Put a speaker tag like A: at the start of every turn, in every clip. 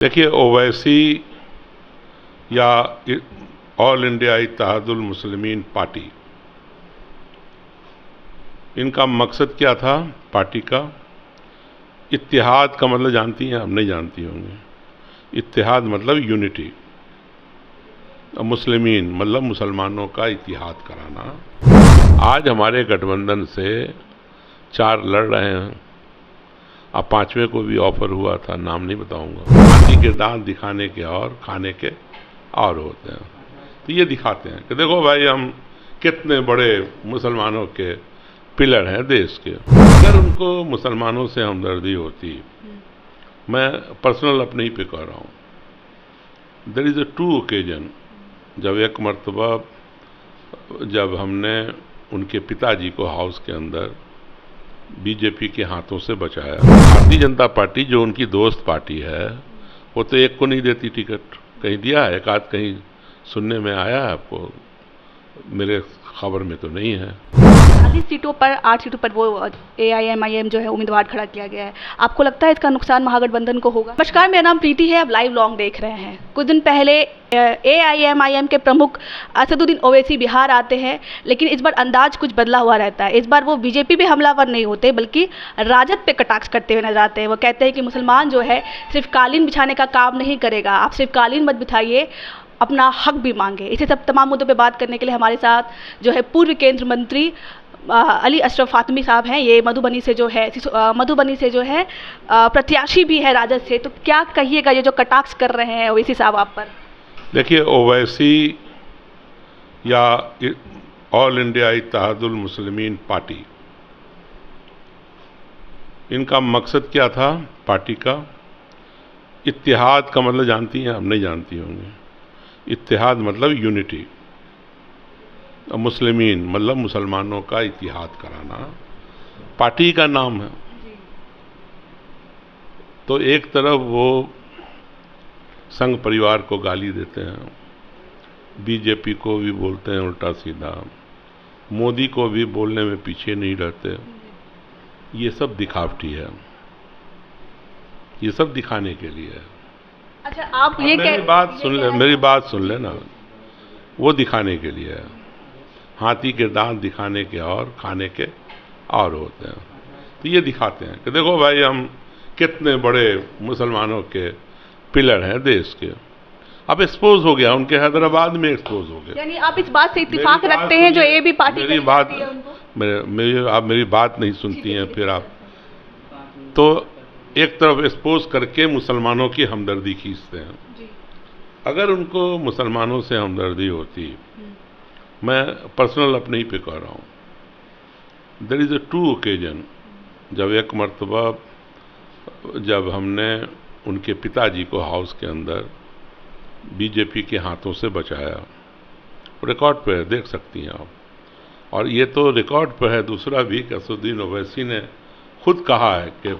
A: देखिए, ओवैसी या all India Ittehadul Muslimeen party, इनका मकसद क्या था पार्टी का? इत्तेहाद का मतलब जानती हैं? हम नहीं जानती होंगे। इत्तेहाद मतलब यूनिटी, और मुस्लिमीन मतलब मुसलमानों का इत्तेहाद कराना। आज हमारे गठबंधन से 4 लड़ रहे हैं। अब 5वें को भी ऑफर हुआ था, नाम नहीं बताऊंगा। हाथी के दांत दिखाने के और खाने के और होते हैं। तो ये दिखाते हैं कि देखो भाई, हम कितने बड़े मुसलमानों के पिलर हैं देश के। अगर उनको मुसलमानों से हमदर्दी होती, मैं पर्सनल अपने ही पे कह रहा हूँ, there is a true occasion, जब एक मर्तबा जब हमने उनके पिताजी को हाउस के अंदर बीजेपी के हाथों से बचाया। भारतीय जनता पार्टी जो उनकी दोस्त पार्टी है, वो तो एक को नहीं देती टिकट। कहीं दिया है? एक आध कहीं सुनने में आया है आपको? मेरे खबर में तो नहीं है।
B: 40 सीटों पर 8 सीटों पर वो AIMIM जो है उम्मीदवार खड़ा किया गया है। आपको लगता है इसका नुकसान महागठबंधन को होगा? नमस्कार, मेरा नाम प्रीति है। आप लाइव लॉन्ग देख रहे हैं। कुछ दिन पहले AIMIM के प्रमुख असदुद्दीन ओवैसी बिहार आते हैं, लेकिन इस बार अंदाज कुछ बदला हुआ रहता है। इस बार वो बीजेपी पे हमलावर नहीं होते, बल्कि राजद पे कटाक्ष करते हुए नजर आते हैं। वो कहते हैं कि मुसलमान जो है सिर्फ कालीन बिछाने का काम नहीं करेगा, आप सिर्फ कालीन मत बिछाइए, अपना हक भी मांगे। इसे सब तमाम मुद्दों पे बात करने के लिए हमारे साथ जो है पूर्व केंद्रीय मंत्री अली अशरफ फातमी साहब हैं। ये मधुबनी से जो है प्रत्याशी भी है राजद से। तो क्या कहिएगा ये जो कटाक्ष कर रहे हैं ओवैसी साहब आप पर?
A: देखिए, ओवैसी या all India Ittehadul Muslimeen party, इनका मकसद क्या था पार्टी का? इत्तेहाद का मतलब जानती हैं? हम नहीं जानती होंगे। इत्तेहाद मतलब यूनिटी, और मुस्लिमीन मतलब मुसलमानों का इत्तेहाद कराना। पार्टी का नाम है। तो एक तरफ वो संघ परिवार को गाली देते हैं, बीजेपी को भी बोलते हैं उल्टा सीधा, मोदी को भी बोलने में पीछे नहीं रहते। ये सब दिखावटी है, ये सब दिखाने के लिए है।
B: अच्छा, आप ये
A: मेरी बात सुन लेना। वो दिखाने के लिए है। हाथी के दांत दिखाने के और खाने के और होते हैं। तो ये दिखाते हैं कि देखो भाई, हम कितने बड़े मुसलमानों के पिलर हैं देश के। अब एक्सपोज हो गया, उनके हैदराबाद में एक्सपोज हो गया।
B: यानी आप इस बात से इत्तेफाक रखते हैं जो ये भी पार्टी
A: आप मेरी बात नहीं सुनती हैं। फिर आप तो एक तरफ एक्सपोज करके मुसलमानों की हमदर्दी खींचते हैं। अगर उनको मुसलमानों से हमदर्दी होती, मैं पर्सनल अपने ही पे कह रहा हूँ, there is a true occasion, जब एक मर्तबा जब हमने उनके पिताजी को हाउस के अंदर बीजेपी के हाथों से बचाया। रिकॉर्ड पे है, देख सकती हैं आप। और ये तो रिकॉर्ड पे है। दूसरा भी कि असदुद्दीन ओवैसी ने खुद कहा है कि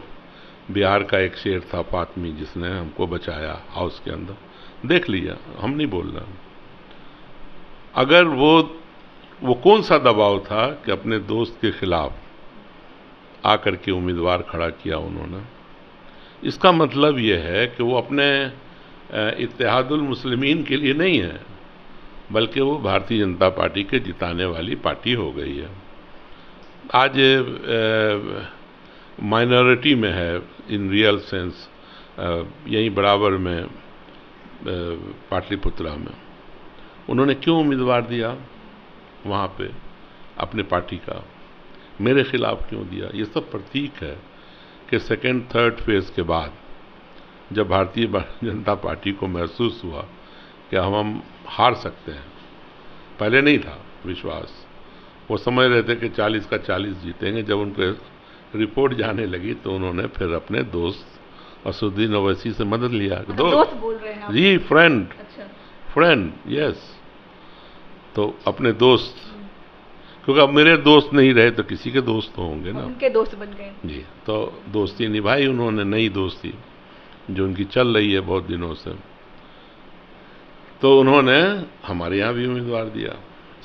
A: बिहार का एक शेर था फातमी, जिसने हमको बचाया हाउस के अंदर। देख लिया, हम नहीं बोल रहे। अगर वो कौन सा दबाव था कि अपने दोस्त के खिलाफ आकर के उम्मीदवार खड़ा किया उन्होंने। इसका मतलब यह है कि वो अपने इत्तेहादुल मुस्लिमीन के लिए नहीं है, बल्कि वो भारतीय जनता पार्टी के जिताने वाली पार्टी हो गई है। आज माइनॉरिटी में है इन रियल सेंस, यहीं बराबर में पाटलिपुत्रा में। उन्होंने क्यों उम्मीदवार दिया वहाँ पे अपने पार्टी का? मेरे खिलाफ क्यों दिया? ये सब प्रतीक है कि सेकेंड थर्ड फेज के बाद जब भारतीय जनता पार्टी को महसूस हुआ कि हम हार सकते हैं, पहले नहीं था विश्वास, वो समझ रहे थे कि 40 का 40 जीतेंगे। जब उनको रिपोर्ट जाने लगी तो उन्होंने फिर अपने दोस्त असदुद्दीन ओवैसी से मदद लिया।
B: दोस्त बोल रहे हैं आप? जी,
A: फ्रेंड।
B: अच्छा,
A: फ्रेंड, यस। तो अपने दोस्त, क्योंकि अब मेरे दोस्त नहीं रहे तो किसी के दोस्त तो होंगे ना,
B: उनके दोस्त बन गए।
A: जी। तो दोस्ती निभाई उन्होंने, नई दोस्ती जो उनकी चल रही है बहुत दिनों से। तो उन्होंने हमारे यहाँ भी उम्मीदवार दिया।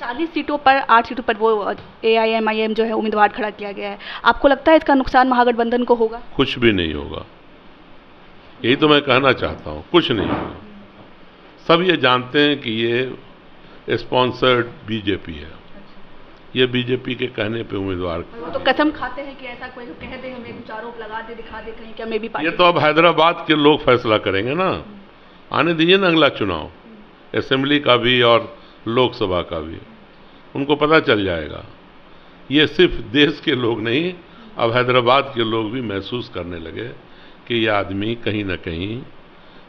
B: 40 सीटों पर 8 सीटों पर वो AIMIM जो है उम्मीदवार खड़ा किया गया है। आपको लगता है इसका नुकसान महागठबंधन को होगा?
A: कुछ भी नहीं होगा। यही तो मैं कहना चाहता हूँ, कुछ नहीं हुआ। सब ये जानते हैं कि ये स्पॉन्सर्ड बीजेपी है, ये बीजेपी के कहने पे उम्मीदवार।
B: वो तो कसम खाते हैं कि ऐसा कोई कह दे, हमें कुछ आरोप लगा दे, दिखा दे कहीं क्या मैं भी
A: ये तो अब हैदराबाद के लोग फैसला करेंगे ना, आने दीजिए ना अगला चुनाव, असेंबली का भी और लोकसभा का भी, उनको पता चल जाएगा। ये सिर्फ देश के लोग नहीं, अब हैदराबाद के लोग भी महसूस करने लगे कि ये आदमी कहीं ना कहीं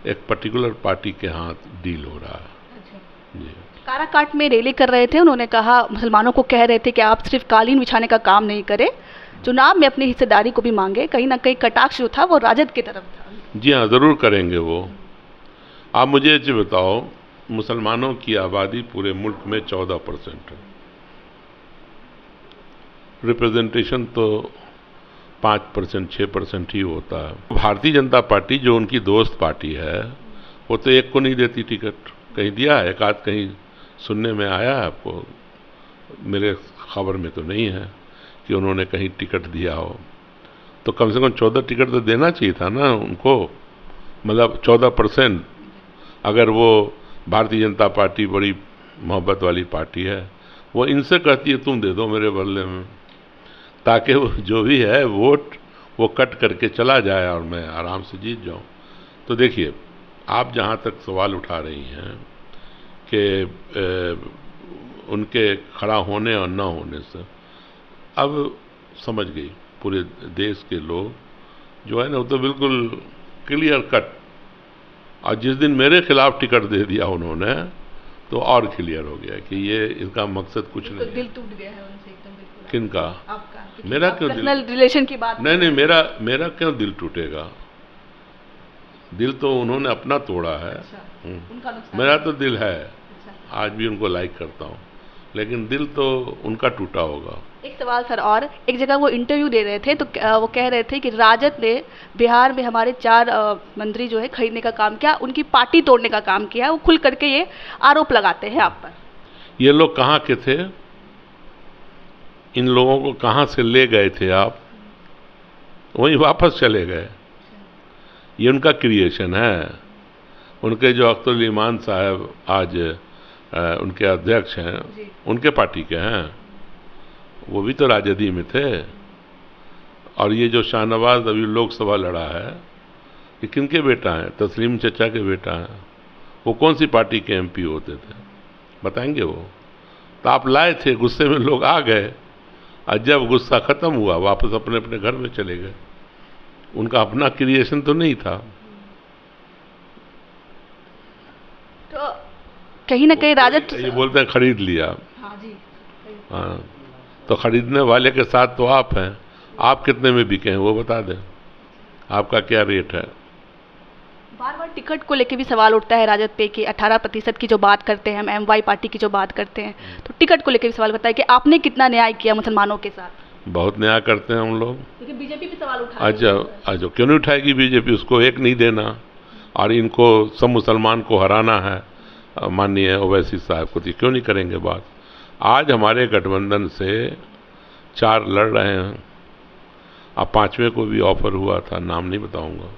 A: एक पर्टिकुलर पार्टी के हाथ डील हो रहा है। जी।
B: काराकाट में रैली कर रहे थे, उन्होंने कहा, मुसलमानों को कह रहे थे कि आप सिर्फ कालीन बिछाने का काम नहीं करें, चुनाव में अपनी हिस्सेदारी को भी मांगे। कहीं ना कहीं कटाक्ष जो था वो राजद की तरफ था।
A: जी हाँ, ज़रूर करेंगे वो। आप मुझे ये बताओ, मुसलमानों की आबादी पूरे मुल्क में 14% है, रिप्रेजेंटेशन तो 5% 6% ही होता है। भारतीय जनता पार्टी जो उनकी दोस्त पार्टी है, वो तो एक को नहीं देती टिकट। कहीं दिया है? एक आध कहीं सुनने में आया है आपको? मेरे खबर में तो नहीं है कि उन्होंने कहीं टिकट दिया हो। तो कम से कम 14 टिकट तो देना चाहिए था ना उनको, मतलब 14%। अगर वो भारतीय जनता पार्टी बड़ी मोहब्बत वाली पार्टी है, वो इनसे कहती है तुम दे दो मेरे बदले में, ताकि वो जो भी है वोट वो कट करके चला जाए और मैं आराम से जीत जाऊं। तो देखिए, आप जहां तक सवाल उठा रही हैं कि उनके खड़ा होने और ना होने से, अब समझ गई पूरे देश के लोग जो है ना, वो तो बिल्कुल क्लियर कट। और जिस दिन मेरे खिलाफ टिकट दे दिया उन्होंने, तो और क्लियर हो गया कि ये इनका मकसद कुछ नहीं।
B: दिल टूट गया है उनसे एकदम। बिल्कुल।
A: किनका?
B: आपका।
A: मेरा क्यों दिल?
B: पर्सनल रिलेशन की बात
A: नहीं, मेरा क्यों दिल टूटेगा? दिल तो उन्होंने अपना तोड़ा है।
B: अच्छा, उनका नुकसान।
A: मेरा तो दिल है।
B: अच्छा।
A: आज भी उनको लाइक करता हूँ, लेकिन दिल तो उनका टूटा होगा।
B: एक सवाल सर, और एक जगह वो इंटरव्यू दे रहे थे, तो वो कह रहे थे कि राजद ने बिहार में हमारे 4 मंत्री जो है खरीदने का काम किया, उनकी पार्टी तोड़ने का काम किया। वो खुल करके ये आरोप लगाते हैं आप पर।
A: ये लोग कहाँ के थे? इन लोगों को कहाँ से ले गए थे आप? वहीं वापस चले गए। ये उनका क्रिएशन है। उनके जो अख्तरुल ईमान साहब आज उनके अध्यक्ष हैं, उनके पार्टी के हैं, वो भी तो राजद ही में थे। और ये जो शाहनवाज अभी लोकसभा लड़ा है, ये किनके बेटा हैं? तस्लीम चचा के बेटा हैं। वो कौन सी पार्टी के एमपी होते थे, बताएंगे वो? तो आप लाए थे, गुस्से में लोग आ गए, और जब गुस्सा खत्म हुआ वापस अपने अपने घर में चले गए। उनका अपना क्रिएशन तो नहीं था।
B: तो कहीं ना कहीं राजद,
A: ये बोलते हैं खरीद लिया।
B: हाँ जी।
A: हाँ, तो खरीदने वाले के साथ तो आप हैं। आप कितने में बिके हैं वो बता दें, आपका क्या रेट है?
B: बार बार टिकट को लेके भी सवाल उठता है राजद पे कि 18% की जो बात करते हैं हम, एमवाई पार्टी की जो बात करते हैं, तो टिकट को लेके भी सवाल करता है कि आपने कितना न्याय किया मुसलमानों के साथ।
A: बहुत न्याय करते हैं हम लोग।
B: लेकिन बीजेपी भी सवाल उठा
A: अच्छा, क्यों नहीं उठाएगी बीजेपी? उसको एक नहीं देना, और इनको सब मुसलमान को हराना है माननीय ओवैसी साहब को, तो क्यों नहीं करेंगे बात? आज हमारे गठबंधन से 4 लड़ रहे हैं। अब 5वें को भी ऑफर हुआ था, नाम नहीं बताऊंगा,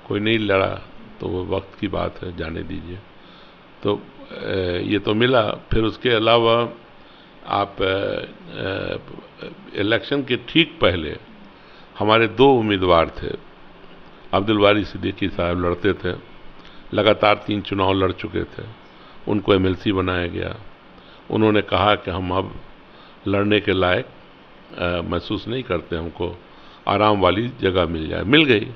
A: कोई नहीं लड़ा, तो वो वक्त की बात है, जाने दीजिए। तो ये तो मिला। फिर उसके अलावा आप इलेक्शन के ठीक पहले हमारे 2 उम्मीदवार थे। अब्दुल बारी सिद्दीकी साहब लड़ते थे, लगातार 3 चुनाव लड़ चुके थे, उनको एमएलसी बनाया गया। उन्होंने कहा कि हम अब लड़ने के लायक महसूस नहीं करते, हमको आराम वाली जगह मिल जाए। मिल गई।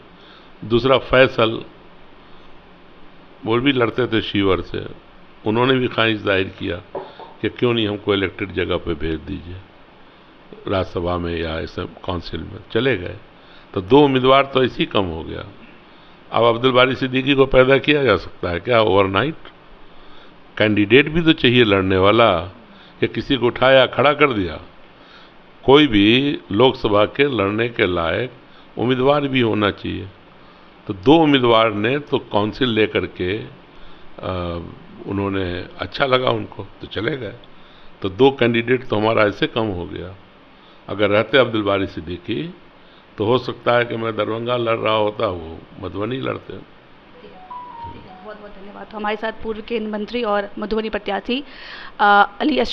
A: दूसरा फैसल, वो भी लड़ते थे शिवर से, उन्होंने भी ख्वाहिश जाहिर किया कि क्यों नहीं हमको इलेक्टेड जगह पे भेज दीजिए, राज्यसभा में या ऐसे काउंसिल में। चले गए। तो 2 उम्मीदवार तो ऐसे ही कम हो गया। अब अब्दुल बारी सिद्दीकी को पैदा किया जा सकता है क्या ओवरनाइट? कैंडिडेट भी तो चाहिए लड़ने वाला, या किसी को उठाया खड़ा कर दिया? कोई भी लोकसभा के लड़ने के लायक उम्मीदवार भी होना चाहिए। तो 2 उम्मीदवार ने तो काउंसिल लेकर के उन्होंने, अच्छा लगा उनको, तो चले गए। तो 2 कैंडिडेट तो हमारा ऐसे कम हो गया। अगर रहते अब्दुल बारी सिद्दीकी तो हो सकता है कि मैं दरभंगा लड़ रहा होता, वो मधुबनी लड़ते।
B: बहुत बहुत धन्यवाद। तो हमारे साथ पूर्व केंद्रीय मंत्री और मधुबनी प्रत्याशी अली अशरफ